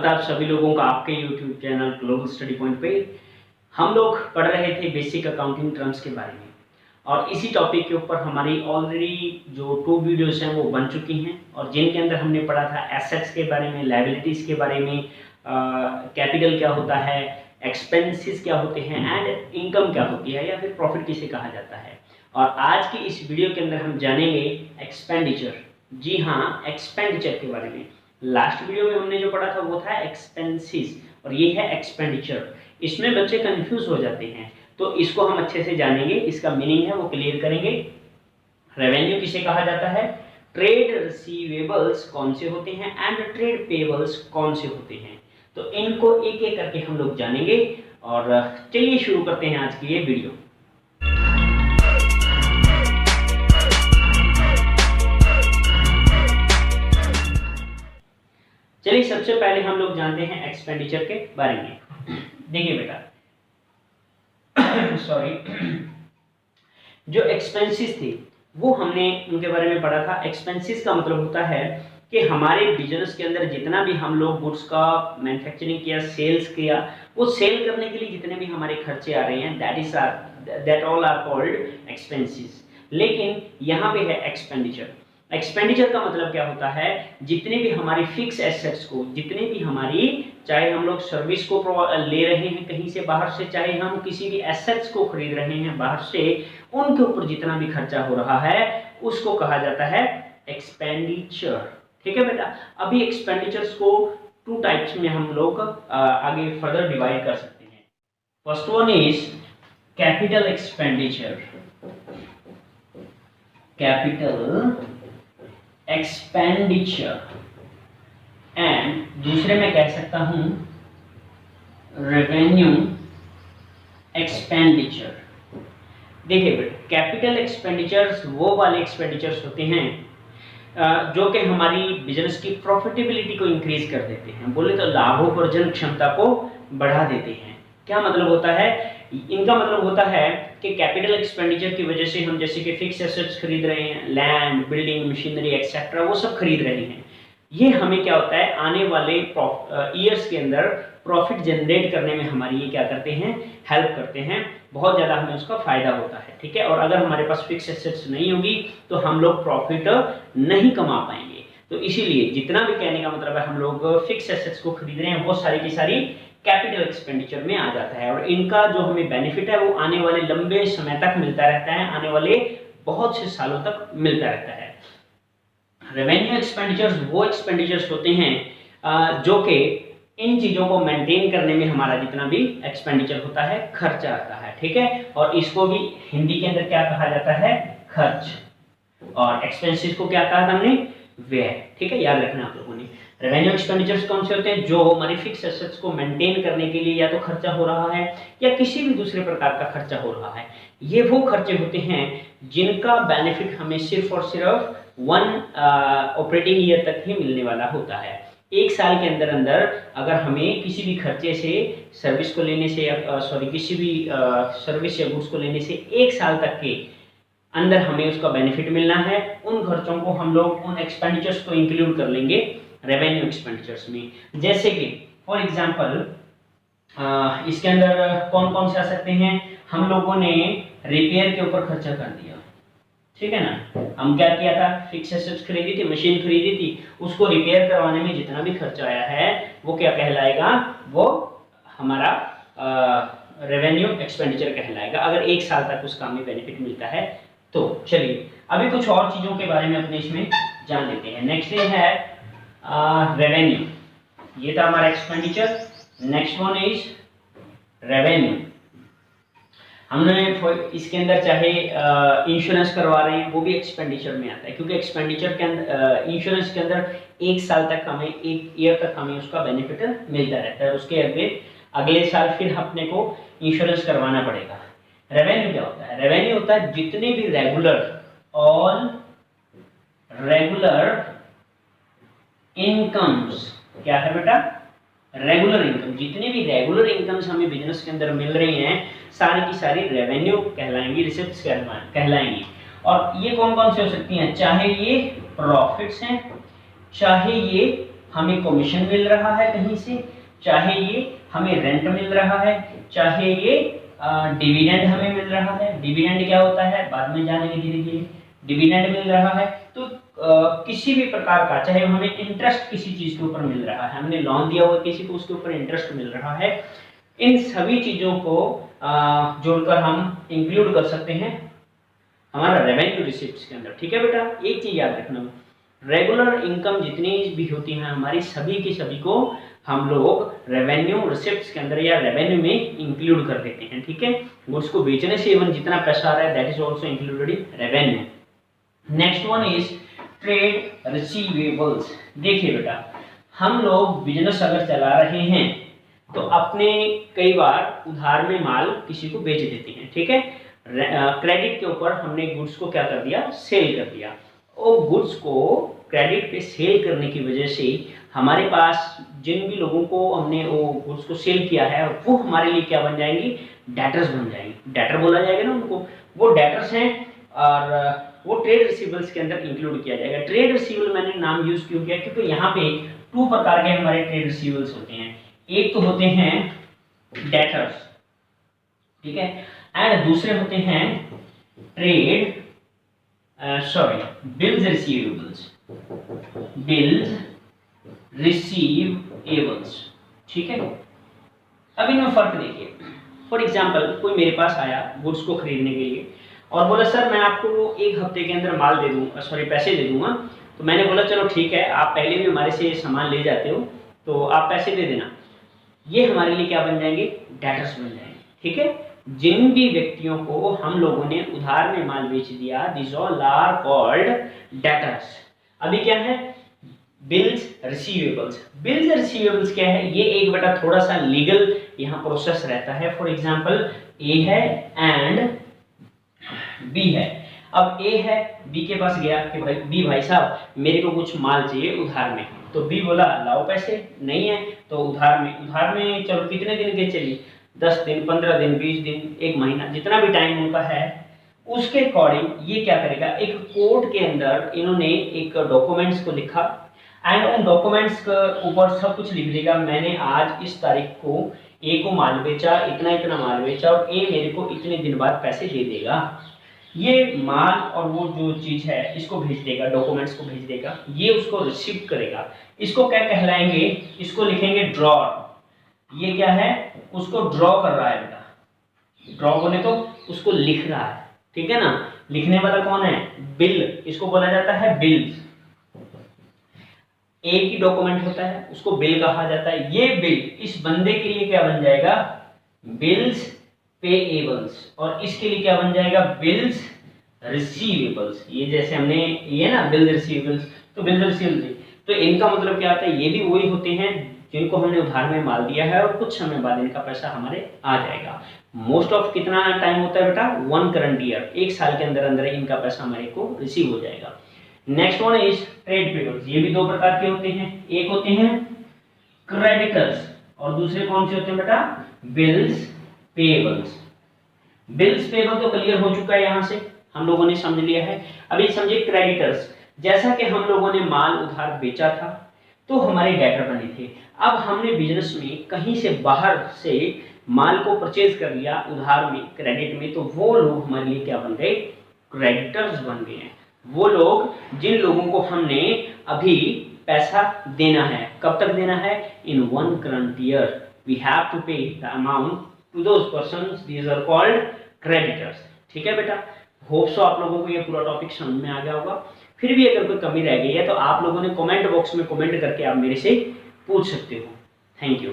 स्वागत है आप सभी लोगों का आपके YouTube channel global study point पे। हम लोग पढ़ रहे थे बेसिक अकाउंटिंग टर्म्स के बारे में और इसी टॉपिक के ऊपर हमारी ऑलरेडी जो 2 वीडियोस हैं वो बन चुकी हैं और जिनके अंदर हमने पढ़ा था एसेट्स के बारे में, लायबिलिटीज़ के बारे में, कैपिटल क्या होता है, एक्सपेंसेस क्या होते हैं एंड इनकम क्या होती है या फिर प्रॉफिट किसे कहा जाता है। और आज की इस वीडियो के अंदर हम जानेंगे एक्सपेंडिचर। जी हाँ, एक्सपेंडिचर के बारे में। लास्ट वीडियो में हमने जो पढ़ा था वो था एक्सपेंसेस और ये है एक्सपेंडिचर। इसमें बच्चे कंफ्यूज हो जाते हैं तो इसको हम अच्छे से जानेंगे, इसका मीनिंग है वो क्लियर करेंगे। रेवेन्यू किसे कहा जाता है, ट्रेड रिसीवेबल्स कौन से होते हैं एंड ट्रेड पेबल्स कौन से होते हैं, तो इनको एक एक करके हम लोग जानेंगे। और चलिए शुरू करते हैं आज की ये वीडियो। चलिए सबसे पहले हम लोग जानते हैं एक्सपेंडिचर के बारे में। देखिए बेटा, सॉरी, जो एक्सपेंसेस थे वो हमने उनके बारे में पढ़ा था। एक्सपेंसेस का मतलब होता है कि हमारे बिजनेस के अंदर जितना भी हम लोग गुड्स का मैन्युफैक्चरिंग किया, सेल्स किया, वो सेल करने के लिए जितने भी हमारे खर्चे आ रहे हैं that all are called expenses. लेकिन यहाँ पे है एक्सपेंडिचर। एक्सपेंडिचर का मतलब क्या होता है, जितने भी हमारी फिक्स एसेट्स को, जितने भी हमारी, चाहे हम लोग सर्विस को ले रहे हैं कहीं से बाहर से, चाहे हम किसी भी एसेट्स को खरीद रहे हैं बाहर से, उनके ऊपर जितना भी खर्चा हो रहा है उसको कहा जाता है एक्सपेंडिचर। ठीक है बेटा, अभी एक्सपेंडिचर्स को 2 टाइप्स में हम लोग आगे फर्दर डिवाइड कर सकते हैं। First one is capital expenditure, capital expenditure, and दूसरे में कह सकता हूं रेवेन्यू एक्सपेंडिचर। देखिए बेटा, कैपिटल एक्सपेंडिचर्स वो वाले एक्सपेंडिचर्स होते हैं जो कि हमारी बिजनेस की प्रॉफिटेबिलिटी को इंक्रीज कर देते हैं, बोले तो लाभोपार्जन क्षमता को बढ़ा देते हैं। क्या मतलब होता है, इनका मतलब होता है कि कैपिटल एक्सपेंडिचर की वजह से हम जैसे कि फिक्स एसेट्स खरीद रहे हैं, लैंड, बिल्डिंग, मशीनरी एक्सेट्रा, वो सब खरीद रहे हैं। ये हमें क्या होता है, आने वाले ईयर्स के अंदर प्रॉफिट जनरेट करने में हमारी ये क्या करते हैं, हेल्प करते हैं, बहुत ज़्यादा हमें उसका फायदा होता है। ठीक है, और अगर हमारे पास फिक्स एसेट्स नहीं होगी तो हम लोग प्रॉफिट नहीं कमा पाएंगे। तो इसीलिए जितना भी कहने का मतलब है, हम लोग फिक्स एसेट्स को खरीद रहे हैं वो सारी की सारी कैपिटल एक्सपेंडिचर में आ जाता है और इनका जो हमें बेनिफिट है वो आने वाले लंबे समय तक मिलता रहता है, आने वाले बहुत से सालों तक मिलता रहता है। रेवेन्यू एक्सपेंडिचर्स वो एक्सपेंडिचर्स होते हैं जो कि इन चीज़ों को मेंटेन करने में हमारा जितना भी एक्सपेंडिचर होता है खर्चा आता है। ठीक है, और इसको भी हिंदी के अंदर क्या कहा जाता है, खर्च, और एक्सपेंसेस को क्या कहा था हमने, व्यय। ठीक है, याद रखना आप लोगों ने। रेवेन्यू एक्सपेंडिचर्स कौन से होते हैं, जो हमारी फिक्स एसेट्स को मेंटेन करने के लिए या तो खर्चा हो रहा है या किसी भी दूसरे प्रकार का खर्चा हो रहा है। ये वो खर्चे होते हैं जिनका बेनिफिट हमें सिर्फ और सिर्फ 1 ऑपरेटिंग ईयर तक ही मिलने वाला होता है। 1 साल के अंदर अंदर अगर हमें किसी भी खर्चे से, सर्विस को लेने से, किसी भी सर्विस या गुड्स को लेने से 1 साल तक के अंदर हमें उसका बेनिफिट मिलना है, उन खर्चों को हम लोग उन एक्सपेंडिचर्स को इंक्लूड कर लेंगे रेवेन्यू एक्सपेंडिचर्स में। जैसे कि फॉर एग्जांपल इसके अंदर कौन कौन से आ सकते हैं, हम लोगों ने रिपेयर के ऊपर खर्चा कर दिया। ठीक है ना, हम क्या किया था, फिक्स एसेट्स खरीदी थी, मशीन खरीदी थी, उसको रिपेयर करवाने में जितना भी खर्चा आया है वो क्या कहलाएगा, वो हमारा रेवेन्यू एक्सपेंडिचर कहलाएगा, अगर 1 साल तक उसका हमें बेनिफिट मिलता है तो। चलिए अभी कुछ और चीज़ों के बारे में अपने इसमें जान लेते हैं। नेक्स्ट है रेवेन्यू, ये था हमारा expenditure. Next one is revenue. हमने इसके अंदर चाहे इंश्योरेंस करवा रहे हैं वो भी एक्सपेंडिचर में आता है, क्योंकि एक्सपेंडिचर के अंदर, इंश्योरेंस के अंदर 1 साल तक हमें, 1 ईयर तक हमें उसका बेनिफिट मिलता रहता है, उसके अगले साल फिर अपने को इंश्योरेंस करवाना पड़ेगा। रेवेन्यू क्या होता है, रेवेन्यू होता है जितने भी ऑल रेगुलर इनकम्स, क्या है बेटा, रेगुलर इनकम, जितने भी रेगुलर इनकम्स हमें बिजनेस के अंदर मिल रही हैं सारी की सारी रेवेन्यू कहलाएंगी, रिसिप्ट्स कहलाएंगी। और ये कौन कौन से हो सकती हैं, चाहे ये प्रॉफिट्स हैं, चाहे ये हमें कमीशन मिल रहा है कहीं से, चाहे ये हमें रेंट मिल रहा है, चाहे ये डिविडेंड हमें मिल रहा है। डिविडेंड क्या होता है बाद में जानेंगे धीरे धीरे। डिविडेंड मिल रहा है तो किसी भी प्रकार का, चाहे हमें इंटरेस्ट किसी चीज के ऊपर मिल रहा है, हमने लोन दिया हुआ किसी को उसके ऊपर इंटरेस्ट मिल रहा है, इन सभी चीजों को जोड़कर हम इंक्लूड कर सकते हैं हमारा रेवेन्यू रिसिप्ट्स के अंदर। ठीक है बेटा, एक चीज याद रखना, रेगुलर इनकम जितनी भी होती है हमारी सभी की सभी को हम लोग रेवेन्यू रिसिप्ट्स के अंदर या रेवेन्यू में इंक्लूड कर देते हैं। ठीक है, गुड्स को बेचने से इवन जितना पैसा आ रहा है that is also included in revenue. Next one is trade receivables. देखिए बेटा, हम लोग बिजनेस अगर चला रहे हैं तो अपने कई बार उधार में माल किसी को बेच देते हैं। ठीक है, क्रेडिट के ऊपर हमने गुड्स को क्या कर दिया, सेल कर दिया। और गुड्स को क्रेडिट पे सेल करने की वजह से हमारे पास जिन भी लोगों को हमने वो गुड्स को सेल किया है वो हमारे लिए क्या बन जाएंगी, डेटर्स बन जाएंगे। डेटर बोला जाएगा ना उनको, वो डेटर्स हैं और वो ट्रेड रिसीवेबल्स के अंदर इंक्लूड किया जाएगा। ट्रेड रिसीवेबल मैंने नाम यूज क्यों किया, क्योंकि यहाँ पे 2 प्रकार के हमारे ट्रेड रिसीवेबल्स होते हैं। एक तो होते हैं डेटर्स, ठीक है, एंड दूसरे होते हैं trade bills receivables, bills receivables. ठीक है, अब इनमें फर्क देखिए। फॉर एग्जांपल कोई मेरे पास आया गुड्स को खरीदने के लिए और बोला सर मैं आपको 1 हफ्ते के अंदर माल दे दूंगा, पैसे दे दूंगा। तो मैंने बोला चलो ठीक है, आप पहले भी हमारे से सामान ले जाते हो तो आप पैसे दे देना। ये हमारे लिए क्या बन जाएंगे, डेटर्स बन जाएंगे। ठीक है, जिन भी व्यक्तियों को हम लोगों ने उधार में माल बेच दिया this all are called debtors. अभी क्या है, बिल्स रिसीवेबल्स। बिल्स रिसीवेबल्स क्या है, ये एक बेटा थोड़ा सा लीगल यहाँ प्रोसेस रहता है। फॉर एग्जांपल ए है एंड बी है। अब ए है, बी के पास गया कि भाई बी भाई साहब मेरे को कुछ माल चाहिए उधार में। तो बी बोला लाओ पैसे, नहीं है तो उधार में चलो कितने दिन के चलिए, 10 दिन 15 दिन 20 दिन 1 महीना, जितना भी टाइम उनका है उसके अकॉर्डिंग ये क्या करेगा, एक कोर्ट के अंदर इन्होंने एक डॉक्यूमेंट्स को लिखा एंड उन डॉक्यूमेंट्स के ऊपर सब कुछ लिख देगा। मैंने आज इस तारीख को ए को माल बेचा, इतना माल बेचा और ए मेरे को इतने दिन बाद पैसे दे देगा। ये माल और वो जो चीज है इसको भेज देगा, डॉक्यूमेंट्स को भेज देगा, ये उसको रिसीव करेगा। इसको क्या कहलाएंगे, इसको लिखेंगे ड्रॉ। ये क्या है, उसको ड्रॉ कर रहा है बेटा, ड्रॉ बोले तो उसको लिख रहा है। ठीक है ना, लिखने वाला कौन है, बिल, इसको बोला जाता है बिल्स। एक ही डॉक्यूमेंट होता है उसको बिल कहा जाता है। ये बिल इस बंदे के लिए क्या बन जाएगा, बिल्स पेएबल्स, और इसके लिए क्या बन जाएगा, बिल्स रिसीवेबल्स। ये जैसे हमने ये ना बिल्स रिसीवेबल्स, तो बिल्स रिसीवेबल्स, तो इनका मतलब क्या आता है, ये भी वही होते हैं जिनको हमने उधार में माल दिया है और कुछ समय बाद इनका पैसा हमारे आ जाएगा। मोस्ट ऑफ कितना टाइम होता है बेटा, 1 करंट ईयर, 1 साल के अंदर अंदर इनका पैसा हमारे को रिसीव हो जाएगा। Next one is trade payables. ये भी 2 प्रकार के होते हैं, एक होते हैं क्रेडिटर्स और दूसरे कौन से होते हैं बेटा, बिल्स पेबल्स। बिल्स पेबल तो क्लियर हो चुका है, यहाँ से हम लोगों ने समझ लिया है। अभी समझिए क्रेडिटर्स। जैसा कि हम लोगों ने माल उधार बेचा था तो हमारे डेटर बने थे। अब हमने बिजनेस में कहीं से बाहर से माल को परचेज कर लिया उधार में, क्रेडिट में, तो वो लोग हमारे लिए क्या बन गए, क्रेडिटर्स बन गए हैं। वो लोग जिन लोगों को हमने अभी पैसा देना है, कब तक देना है, in 1 current year we have to pay the amount to those persons, these are called creditors. ठीक है बेटा, होप सो आप लोगों को ये पूरा टॉपिक समझ में आ गया होगा। फिर भी अगर कोई कमी रह गई है तो आप लोगों ने कमेंट बॉक्स में कमेंट करके आप मेरे से पूछ सकते हो। Thank you.